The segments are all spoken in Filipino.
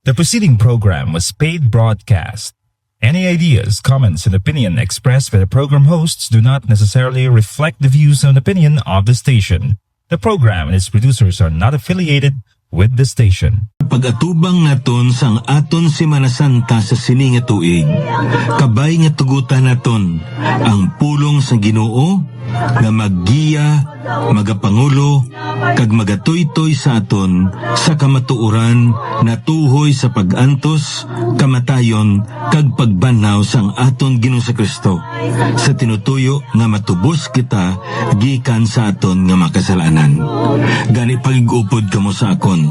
The preceding program was paid broadcast. Any ideas, comments, and opinion expressed by the program hosts do not necessarily reflect the views and opinion of the station. The program and its producers are not affiliated with the station. Pag-atubang naton sang aton Semana Santa sa sini nga tuig, kabay nga tugutan naton ang pulong sa Ginoo nga maggiya, magapangulo, kag magatuytoy sa aton sa kamatuoran na tuhoy sa pag-antos, kamatayon, kag pagbanaw sang aton Ginoo sa Kristo sa tinutuyo nga matubos kita gikan sa aton nga makasalanan. Gani pagigupod kamo sa akon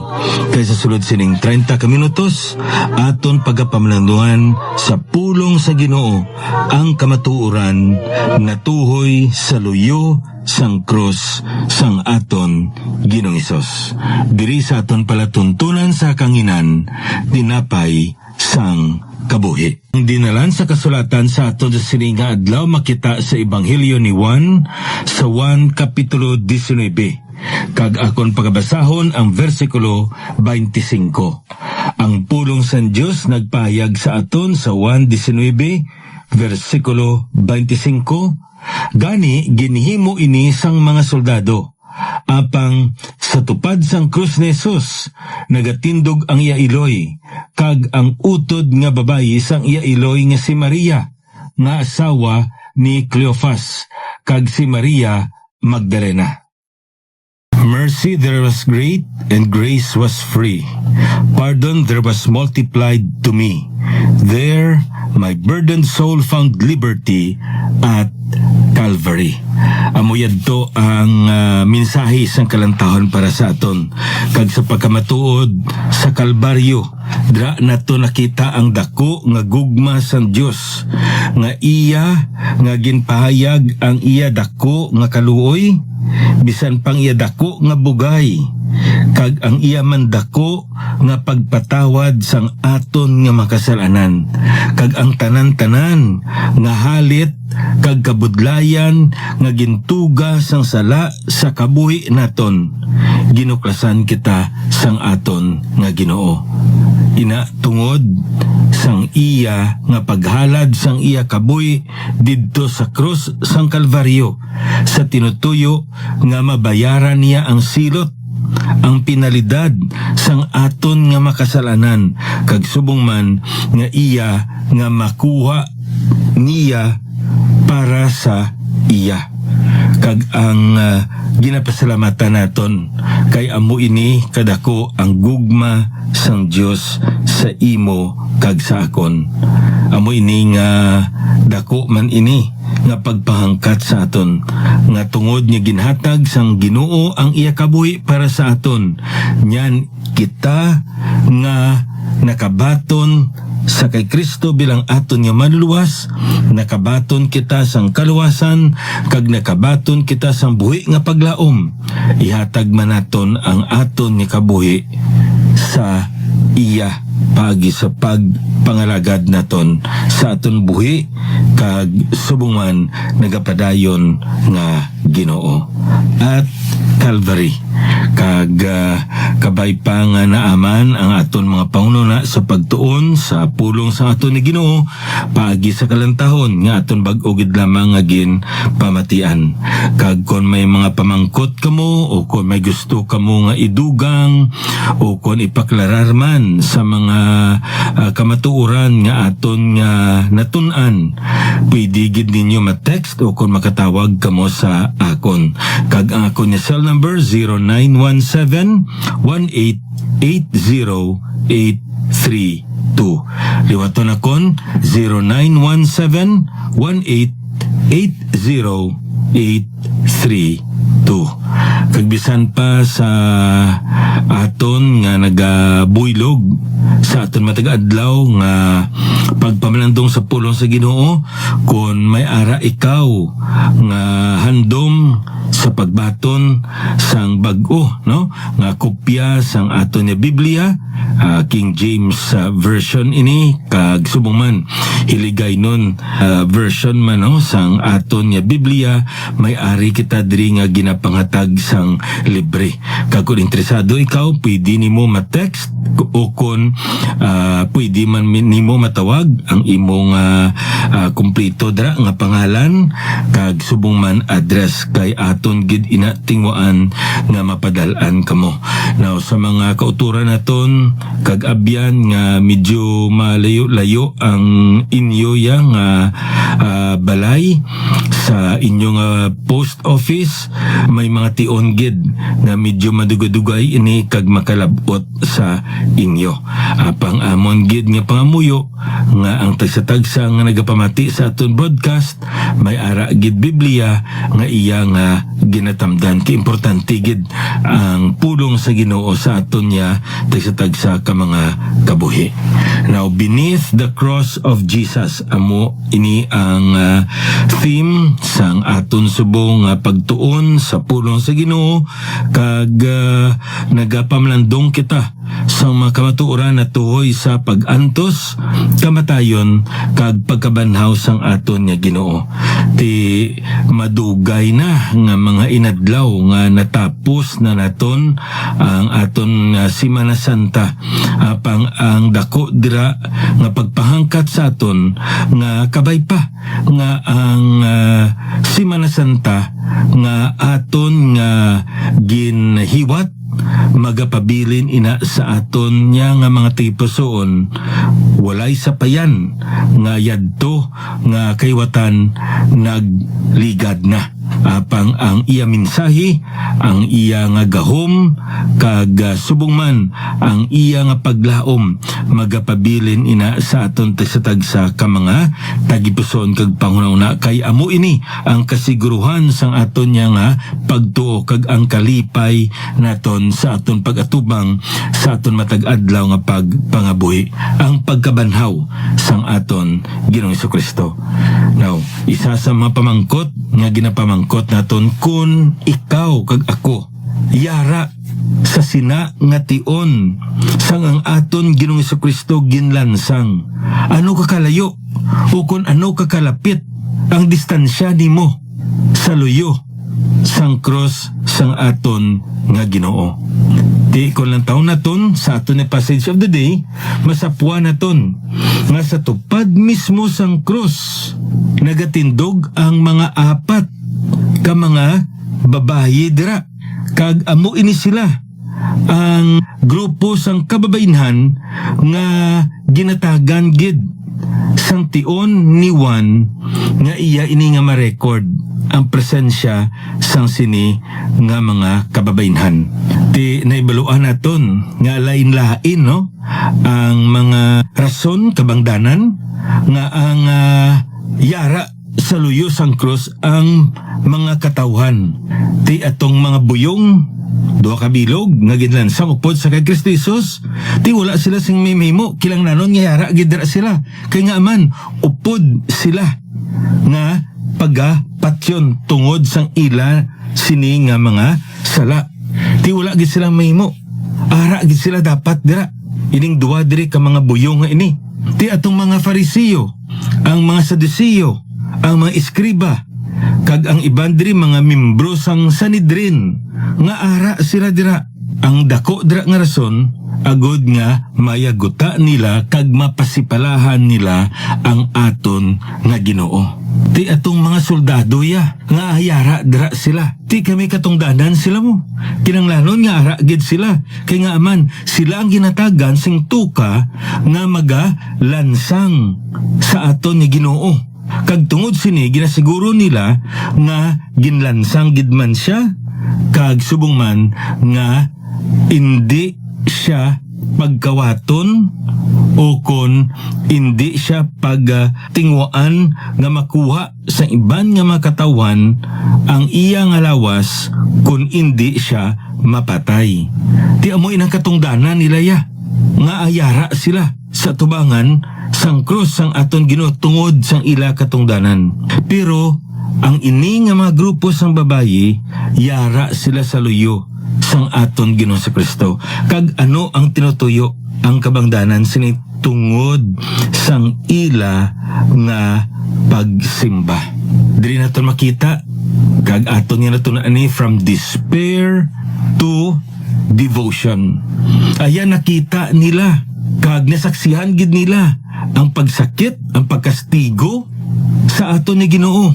kay sa sulod sining 30 ka minutos aton pagapamlanduan sa pulong sa Ginoo ang kamatuoran na tuhoy sa luyo sang krus sang aton Ginoong Hesus. Diri sa aton palatuntunan sa kanginan dinapay sang kabuhi. Ang dinalan sa kasulatan sa aton sa sininga adlaw makita sa Ebanghelyo ni Juan sa Juan Kapitulo 19. Kag akon pagabasahon ang versikulo 25. Ang pulong sa Dios nagpahayag sa aton sa Juan 19 versikulo 25. Gani ginhimo ini sang mga soldado apang sa tupad sang krus ni Jesus nagatindog ang iya iloy kag ang utod nga babayi sang iya iloy nga si Maria nga asawa ni Cleophas kag si Maria Magdalena. Mercy there was great, and grace was free. Pardon there was multiplied to me. There my burdened soul found liberty at Calvary. Amuyad to ang mensahe sang kalantahon para sa aton. Kag sa pagkamatuod sa Kalbaryo, dra nato nakita ang dako nga gugma sang Dios nga iya nga ginpahayag ang iya dako nga kaluoy bisan pang iya dako nga bugay kag ang iya man dako nga pagpatawad sang aton nga makasalanan kag ang tanan-tanan nga halit kag kabudlayan nga gintuga sang sala sa kabuhi naton ginuklasan kita sang aton nga Ginoo. Ina tungod sang iya nga paghalad sang iya kabuhi didto sa krus sang Kalbaryo sa tinutuyo nga mabayaran niya ang silot ang pinalidad sang aton nga makasalanan kag subong man nga iya nga makuha niya para sa iya kag ang ginapasalamatan naton kay amo ini kadako ang gugma sang Dios sa imo kag sa akon. Amo ini nga dako man ini nga pagpahangkat sa aton nga tungod niya ginhatag sang Ginoo ang iya kabuhi para sa aton. Nyan kita nga nakabaton sa kay Kristo bilang aton nga manluwas, nakabaton kita sang kaluwasan kag nakabaton kita sang buhi nga paglaom. Ihatag man naton ang aton nga kabuhi sa iya pagi sa pagpangalagad naton sa aton buhi kag subong man nagapadayon nga Ginoo at Calvary kag kabay pa nga naaman ang aton mga pangununa sa pagtuon sa pulong sa aton ni Ginoo paagi sa kalantahon nga aton bag-o gid lamang nga gin pamatian. Kag kon may mga pamangkot kamo o kon may gusto kamo nga idugang o kon ipaklarar man sa mga kamatuoran nga aton nga natun-an, pwede gid ninyo ma-text o kon makatawag kamo sa akon. Kag ang akon nga cell number 0917-1880-832. Liwaton akon 0917-1880-832. Kag bisan pa sa aton nga nagabuylog sa aton matag adlaw nga pagpamalandong sa pulong sa Ginoo, kon may ara ikaw nga handom sa pagbaton sang bag-o no nga kopya sang aton nga Biblia, King James version ini kag subong man hiligay nun version man sang aton nga Biblia, may ari kita diri nga ginapanghatag sang libre. Kag kung interesado ikaw, pwede nimo ma-text o kung pwede man nimo matawag ang imong kumpleto dra nga pangalan kag subong man address kay aton gid inatingwaan nga mapadalan kamo. Now sa mga kauturan naton kag abyan nga medyo malayo-layo ang inyo yang balay sa inyong post office, may mga tion gid na medyo madugay-dugay ini kag makalabot sa inyo. Apang amon gid nga pangamuyo nga ang tagsa-tagsa nga nagapamati sa aton broadcast may ara gid Biblia nga iya nga ginatamdan kay importante gid ang pulong sa Ginoo sa aton niya tagsa-tagsa ka mga kabuhi. Now, beneath the cross of Jesus, amo ini ang theme sang aton subong pagtuon sa pulong sa Ginoo kag nagapamlandong kita sa mga kamatuoran na tuhoy sa pag-antos, kamatayon kag pagkabanhaw sang aton nga Ginoo. Ti madugay na nga mga inadlaw nga natapos na naton ang aton Semana Santa, apang ang dako dira nga pagpahangkat sa aton nga kabay pa nga ang Semana Santa nga aton nga ginhiwat magapabilin ina sa aton niya nga mga tipusoon walay sapayan nga yadto nga kaywatan nagligad na. Apang ang iya mensahe, ang iya nga gahom kag subong man ang iya nga paglaom magapabilin ina sa aton tagsa-tagsa ka mga tagipuson kag panghunahuna kay amo ini ang kasiguruhan sang aton nya nga pagtuo kag ang kalipay naton sa aton pag-atubang sa aton matag adlaw nga pagpangabuhi, ang pagkabanhaw sang aton Ginoong Jesucristo. Now, isa sa mga pamangkot nga ginapamangkot naton kun ikaw kag ako yara sa sina nga tion sang ang aton Ginoong Jesucristo ginlansang, ano kakalayo o kun ano kakalapit ang distansya nimo sa luyo sang cross sang aton nga Ginoo. Di ko lang taon naton sa aton na passage of the day, masapwa naton nga sa tupad mismo sang cross nagatindog ang mga apat ka mga babayi dira kag amo ini sila ang grupo sang kababainhan nga ginatagan gid sang tion ni Juan nga iya ini nga ma-record ang presensya sang sini nga mga kababainhan. Ti naibaluan naton nga lain-lain no ang mga rason kabangdanan nga ang yara sa luyo sang cross ang mga katawhan. Ti atong mga buyong duha ka bilog nga ginlansang upod sa kay Kristo Jesus, ti wala sila sing mimimo kilang nanon nga yara gid dira sila kay nga man upod sila nga pagapatyon tungod sang ila sini nga mga sala. Ti wala gid silang mahimo, ara gid sila dapat dira ining duwa diri ka mga buyong nga ini. Ti atong mga Fariseo, ang mga Saduceo, ang mga Eskriba kag ang iban diri mga membro sang Sanhedrin nga ara sila dira. Ang dako dira nga rason agod nga mayaguta nila kag mapasipalahan nila ang aton nga Ginoo. Ti atong mga soldado ya nga ayara dira sila. Ti kami katungdanan sila mo. Kinanglanon nga ara gid sila kay nga aman sila ang ginatagan sing tuka nga magalansang sa aton nga Ginoo. Kag tungod sini ginasiguro nila nga ginlansang gid man siya kag subong man nga hindi siya pagkawaton o kon hindi siya pagtingwaan nga makuha sa iban nga makatawan ang iya nga lawas kun hindi siya mapatay. Ti amoy nang katungdanan nila ya nga ayara sila sa tubangan sang krus sang aton Ginoo tungod sang ila katungdanan. Pero ang ini nga mga grupo sang babayi yara sila sa luyo sang aton Ginoong Kristo. Kag ano ang tinutuyo ang kabangdanan sini tungod sang ila nga pagsimba. Diri naton makita kag aton nga naton ani from despair to devotion. Ayan nakita nila kag nasaksihan gid nila ang pagsakit, ang pagkastigo sa aton ni Ginoo.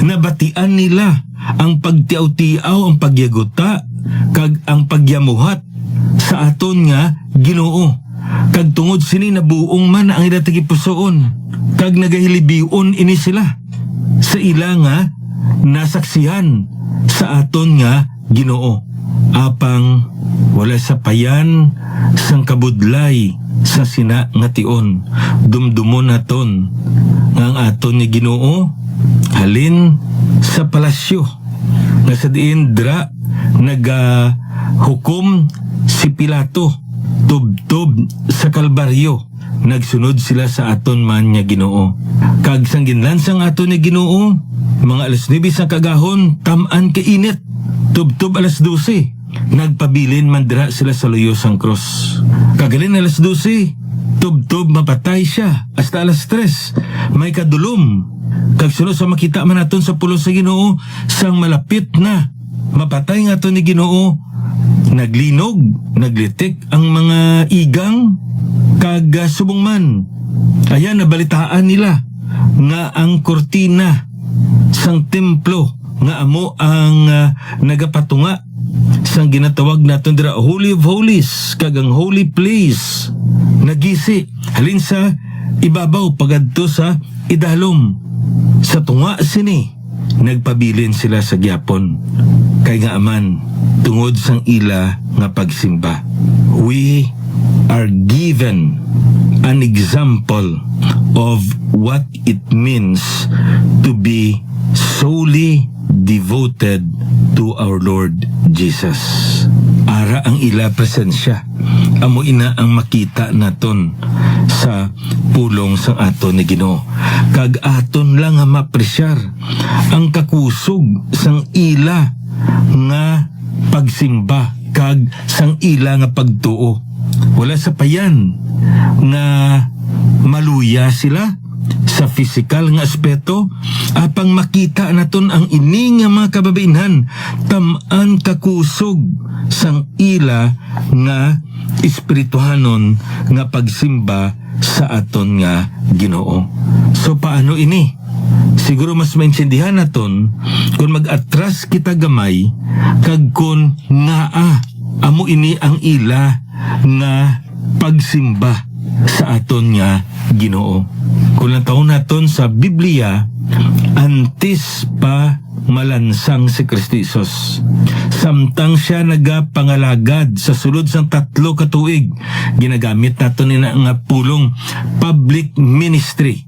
Nabatian nila ang pagtiaw-tiaw, ang pagyaguta kag ang pagyamuhat sa aton nga Ginoo. Kag tungod sini nabuong man ang ila tagipusoon kag nagahilibion ini sila sa ila nga nasaksihan sa aton nga Ginoo. Apang wala sa payan sang kabudlay sa sina nga tion, dumdumon naton nga ang aton nga Ginoo halin sa palasyo nga sa diin dra hukom si Pilato tubtob sa Kalbaryo. Nagsunod sila sa aton man nga Ginoo. Kag sang ginlansang aton nga Ginoo, mga alas 9 sa kagahon, tam-an kainit. Tubtob alas 12. Nagpabilin man dira sila sa luyo sang cross. Kagalin alas 12, tubtob mapatay siya. Hasta alas 3, may kadulom. Kag sunod sa makita man naton sa pulo sa Ginoo, sang malapit na mapatay nga aton ni Ginoo, naglinog, naglitik ang mga igang kag subong man. Ayan, nabalitaan nila nga ang kortina sang templo nga amo ang nagapatunga sang ginatawag naton dira Holy of Holies kag ang holy place nagisi halin sa ibabaw pagadto sa idalom. Sa tunga sini nagpabilin sila sa gyapon kay nga aman tungod sang ila nga pagsimba. We are given an example of what it means to be solely devoted to our Lord Jesus. Ara ang ila presensya. Amo ina ang makita naton sa pulong sang aton ni Ginoo. Kag aton lang nga mapresyar ang kakusog sang ila nga pagsimba kag sang ila nga pagtuo. Wala sa payan nga maluya sila sa physical nga aspeto, apang makita naton ang ini nga mga kababainhan tam-an kakusog sang ila nga espirituhanon nga pagsimba sa aton nga Ginoo. So paano ini? Siguro mas maintindihan naton kung mag-atras kita gamay kag kun amo ini ang ila nga pagsimba sa aton nga Ginoo. Kung taon naton sa Biblia, antes pa malansang si Kristo Isos. Samtang siya nagapangalagad sa sulod sang 3 ka tuig, ginagamit naton nina nga pulong public ministry.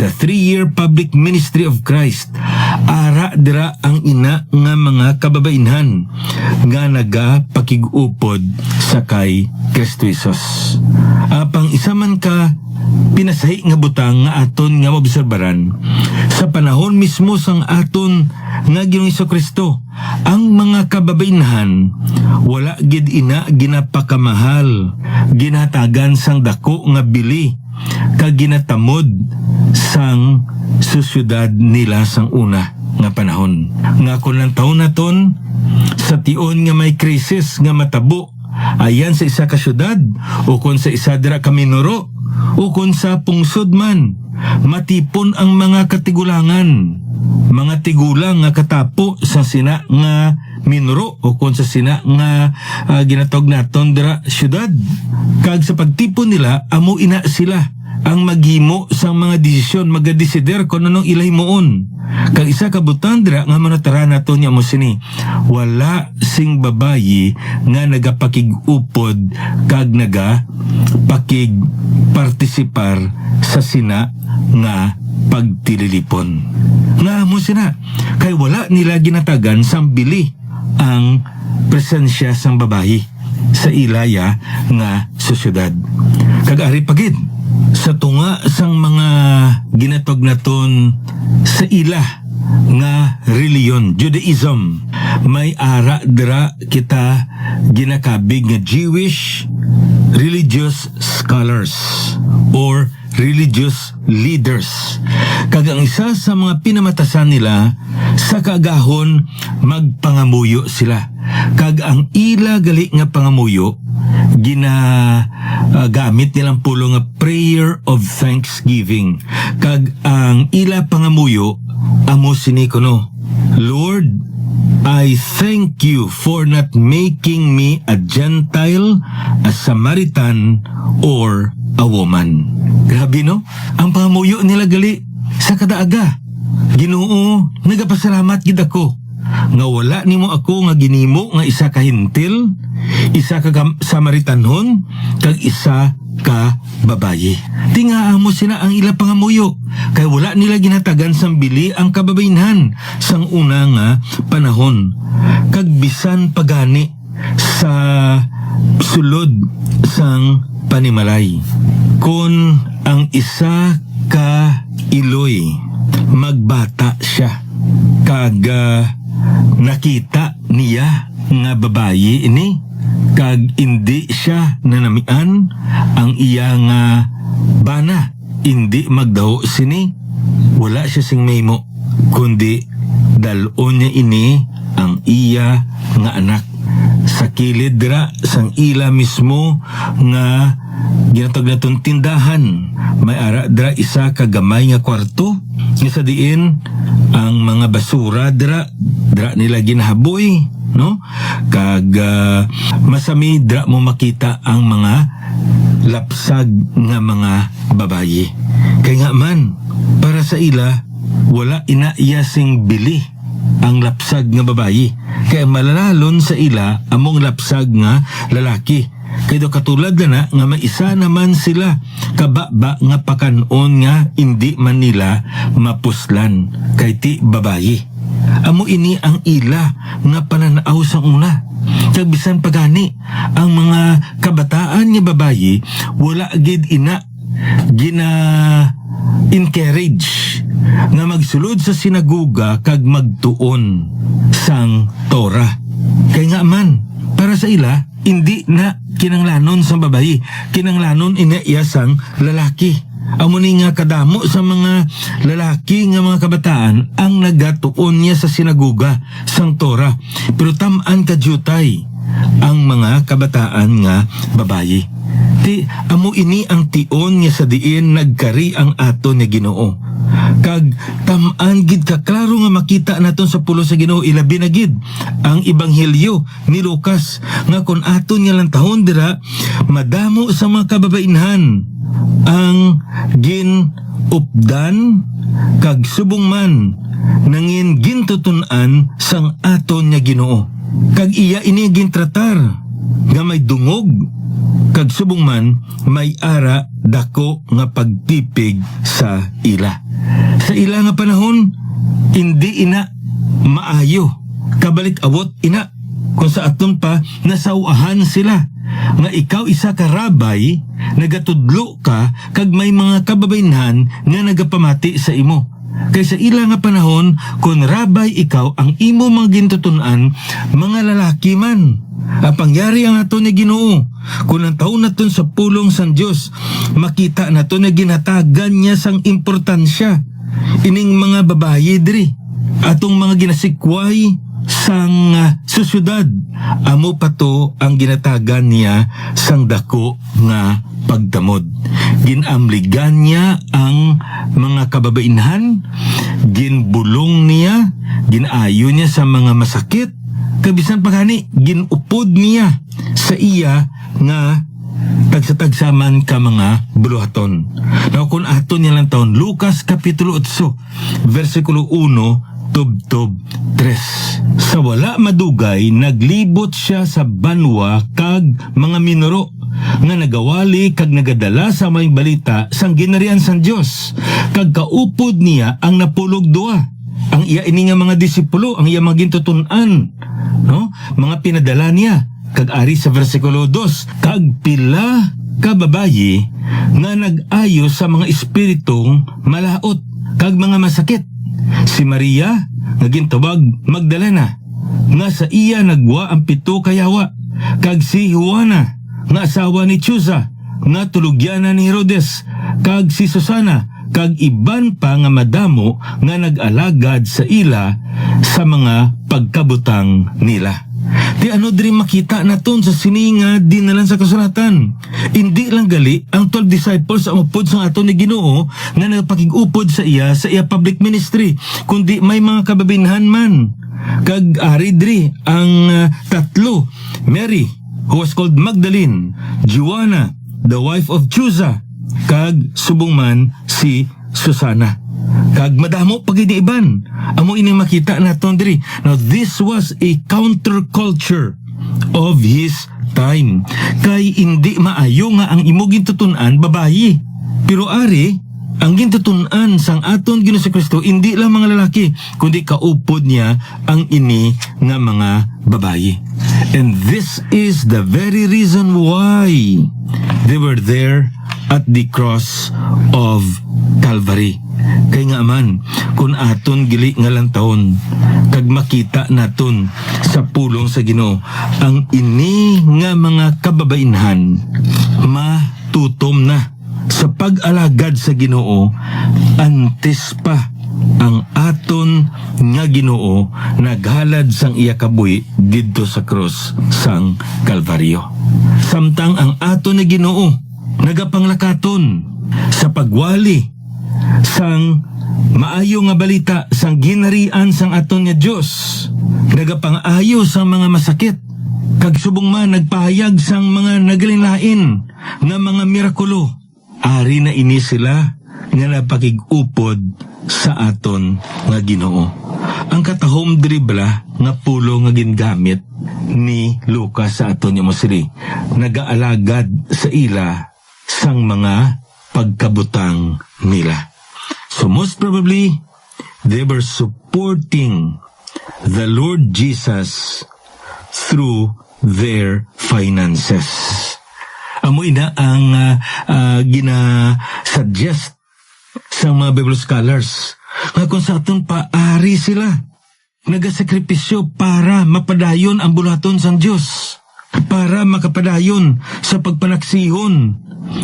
The 3-year public ministry of Christ. Ara dira ang ina nga mga kababainhan nga nagapakig-upod sa kay Kristo Isos. Apang isa man ka pinasahi nga butang nga aton nga maobserbaran sa panahon mismo sang aton nga Ginoong Hesukristo, ang mga kababainhan wala gid ina ginapakamahal, ginatagan sang dako nga bili kag ginatamod sang susyudad nila sang una nga panahon. Nga kung lang taon naton sa tion nga may krisis nga matabo ayan sa isa ka syudad o kung sa isa dira ka minuro o kung sa pungsod man, matipon ang mga katigulangan, mga tigulang nga katapo sa sina nga minuro o kung sa sina nga ginatawag naton dira syudad. Kag sa pagtipon nila, amo ina sila ang maghimo sa mga desisyon, magadesider kung anong ilahimoon. Kag isa ka butandra nga manatara nato niya mo sini, wala sing babayi nga nagapakig-upod kag nagapakig-partisipar sa sina nga pagtililipon. Nga mo sina, kay wala nila ginatagan sang bili ang presensya sang babayi sa ilaya nga sosyedad. Kag ari pagid sa tunga sang mga ginatog naton sa ila nga reliyon, Judaism, may ara dira kita ginakabig nga Jewish religious scholars or religious leaders. Kag ang isa sa mga pinamatasan nila sa kaagahon magpangamuyo sila. Kag ang ila gali nga pangamuyo gamit nilang pulo nga prayer of thanksgiving. Kag ang ila pangamuyo amo sinikono, Lord, I thank you for not making me a Gentile, a Samaritan, or a woman. Grabe no? Ang pangamuyo nila gali sa kadaaga. Ginoo, nagapasalamat gid ako nga wala nimo ako nga ginimo nga isa ka hintil, isa ka Samaritanhon, kag isa ka babayi. Tingaa mo sila ang ila pangamuyo kay wala nila ginatagan sang bili ang kababaynhan sang una nga panahon. Kag bisan pagani sa sulod sang panimalay, kun ang isa ka iloy magbata siya kag nakita niya nga babayi ini kag hindi siya nanamian ang iya nga bana, hindi magdaho sini, wala siya sing maymo kundi dalon niya ini ang iya nga anak sa kilid dira sang ila mismo nga ginatag naton tindahan. May ara dira isa ka gamay nga kwarto nga sa diin ang mga basura dira nila ginahaboy, no? Kag masami dira mo makita ang mga lapsag nga mga babayi. Kay nga man para sa ila wala inaiya sing bili ang lapsag nga babayi, kaya malalalon sa ila among lapsag nga lalaki. Kaya katulad na nga may isa naman sila kababa nga pakanon nga hindi man nila mapuslan kay ti babayi. Amo ini ang ila nga pananaw sa una. Kag bisan pagani ang mga kabataan nga babayi wala gid ina encourage nga magsulod sa sinagoga kag magtuon sang Torah. Kay nga man para sa ila hindi na kinanglanon sa babayi, kinanglanon iya sang lalaki. Amo ni nga kadamo sa mga lalaki nga mga kabataan ang nagatuon niya sa sinagoga sang Torah, pero tamaan kadyutay ang mga kabataan nga babayi. Ti amo ini ang tion nga sa diin nagkari ang aton nga Ginoo. Kag tamaan gid ka klaro nga makita naton sa pulo sa Ginoo, ilabi na gid ang ebanghelyo ni Lucas nga kun aton nga lantahon dira madamo sa mga kababainhan ang ginupdan kag subong man nangin gintutunan sang aton nga Ginoo. Kag iya ini gintratar nga may dungog kag subong man may ara dako nga pagtipig sa ila. Sa ila nga panahon hindi ina maayo kabalik awot ina kung sa aton pa nasawahan sila nga ikaw isa ka rabay nagatudlo ka kag may mga kababaynhan nga nagapamati sa imo. Kay sa ila nga panahon kung rabay ikaw ang imo mga gintutunan mga lalaki man. Pangyari ang ato ni Ginoo kung ang taon naton sa pulong sang Dios makita nato na ginatagan niya sang importansya ining mga babayi diri atong mga ginasikway sang susyudad. Amo pa to ang ginatagan niya sang dako nga pagdamod. Ginamligan niya ang mga kababainhan, ginbulong niya, ginayo niya sa mga masakit, kabisan pagani ginupod niya sa iya nga tagsatagsaman ka mga buluhaton. Now kung aton niya lang taon Lucas Kapitulo 8 versikulo 1 tubtob 3. Sa wala madugay naglibot siya sa banwa kag mga minuro nga nagawali kag nagadala sa may balita sang ginarian sang Dios, kag kaupod niya ang napulog duwa. Ang iya ini nga mga disipulo, ang iya mga gintutunan, no? Mga pinadala niya. Kag ari sa versikulo 2, kag pila ka babayi nga nag-ayo sa mga espiritong malaot kag mga masakit. Si Maria nga gintawag Magdalena nga sa iya nagwa ang 7 kayawa, kag si Juana nga asawa ni Chuza, nga tulugyana ni Herodes, kag si Susana, kag iban pa nga madamo nga nag-alagad sa ila sa mga pagkabutang nila. Di ano diri makita naton sa sininga dinalan sa kasulatan. Hindi lang gali ang 12 disciples ang upod sa aton ni Ginoo nga nagpakig-upod sa iya public ministry, kundi may mga kababinhan man. Kag ari diri ang tatlo, Mary, who was called Magdalene, Joanna, the wife of Chuza, kag subong man si Susana. Kag madamo paginiiban. Amo ining makita naton diri. Now this was a counterculture of his time. Kay hindi maayo nga ang imo gintutunan babayi. Pero ari, ang gintutunan sang aton Ginoong Kristo hindi lang mga lalaki, kundi kaupod niya ang ini nga mga babayi. And this is the very reason why they were there at the cross of Calvary. Kay nga man, kung aton gili nga lang taon, kag makita naton sa pulong sa Ginoo ang ini nga mga kababainhan, matutom na sa pag-alagad sa Ginoo antes pa ang aton nga Ginoo naghalad sang iya kabuhi didto sa cross sang Kalbaryo. Samtang ang aton nga Ginoo nagapanglakaton sa pagwali sang maayo nga balita sang ginarian sang aton nga Dios, nagapang-ayo sang mga masakit, kag subong man nagpahayag sang mga nagalinlain nga mga mirakulo. Ari na ini sila nga napakig-upod sa aton nga Ginoo. Ang katahom dribla nga pulo nga gingamit ni Lucas sa aton nga masiri, nagaalagad sa ila sang mga pagkabutang nila. So most probably, they were supporting the Lord Jesus through their finances. Amo ina ang gina-suggest sa mga Bible scholars nga kung sa aton paari sila nagasakripisyo para mapadayon ang bulaton sang Dios, para makapadayon sa pagpanaksihon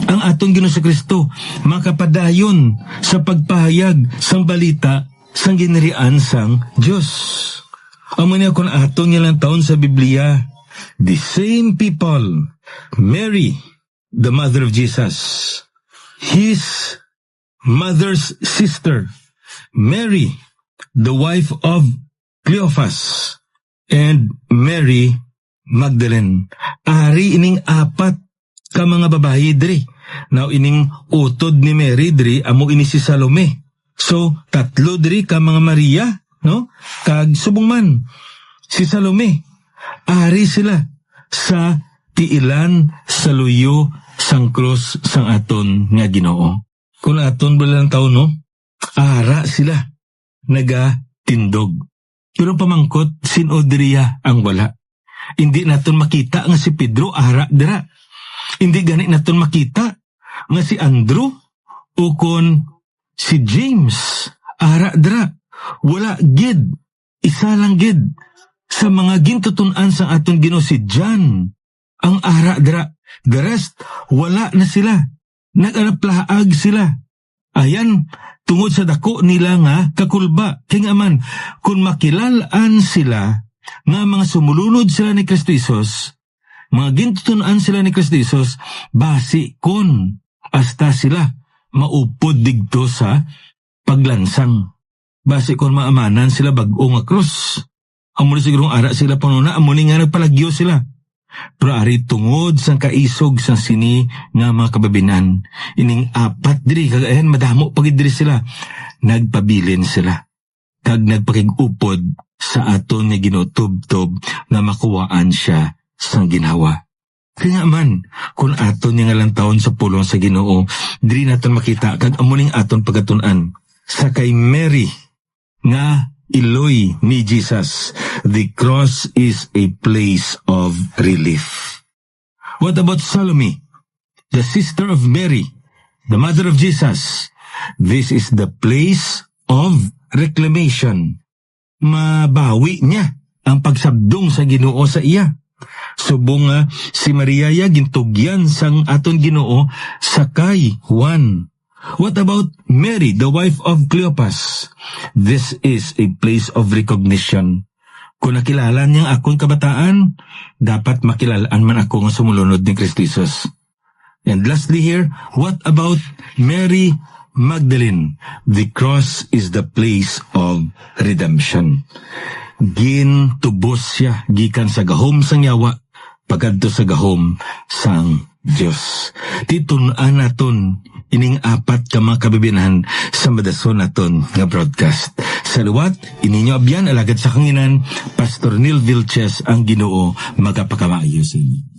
ang atong Ginoong Kristo, makapadayon sa pagpahayag sang balita sang ginarian sang Dios. Amo niya kung aton nga lang taon sa Biblia, the same people, Mary, the mother of Jesus, his mother's sister, Mary, the wife of Cleophas, and Mary Magdalene. Ari ining apat ka mga babae diri. Now ining utod ni Mary diri amo ini si Salome. So tatlo diri ka mga Maria, no? Kag subong man si Salome. Ari sila sa tiilan sa luyo sang krus sang aton nga Ginoo. Kung aton balang taon, no? Ara sila nagatindog. Pero pamangkot sinodriya ang wala. Hindi naton makita nga si Pedro ara dira. Hindi gani naton makita nga si Andrew o kon si James ara dira. Wala gid, isa lang gid sa mga gintutunan sa aton Ginoo si John ang ara dira. The rest wala na sila. Naganaplaag sila. Ayan, tungod sa dako nila nga kakulba. Kaya man, kung makilalaan sila nga mga sumulunod sila ni Kristo Jesus, mga gintutunan sila ni Kristo Jesus, basi kon hasta sila maupod digto sa paglansang. Basi kon maamanan sila bag-o nga krus. Amo ni sigurong ara sila panuna, amo ni nga nagpalagyo sila. Pero ari tungod sang kaisog sang sini nga mga kababinan, ining apat diri kagayan madamo pagid diri sila, nagpabilin sila kag nagpakig-upod sa aton nga ginutubtob nga makuwaan siya sang ginawa. Kaya man, kung aton nga lang taon sa pulong sa Ginoo, diri naton makita kag amuning aton pagatunan sa kay Mary nga Iloy ni Jesus, the cross is a place of relief. What about Salome, the sister of Mary, the mother of Jesus? This is the place of reclamation. Mabawi niya ang pagsabdong sa Ginoo sa iya. Subong nga si Maria ya gintugyan sang aton Ginoo sakay Juan. What about Mary, the wife of Cleopas? This is a place of recognition. Kung nakilala niyang akong kabataan, dapat makilalaan man ako nga sumulunod ni Kristo Jesus. And lastly here, what about Mary Magdalene? The cross is the place of redemption. Gintubos siya gikan sa gahom sang yawa pagadto sa gahom sang Dios. Titun-an naton ining apat ka mga kabibinahan sa madason naton nga broadcast. Sa luwat, ininyo abyan alagad sa kanginan, Pastor Neil Vilches ang Ginoo magapakamayo sa inyo.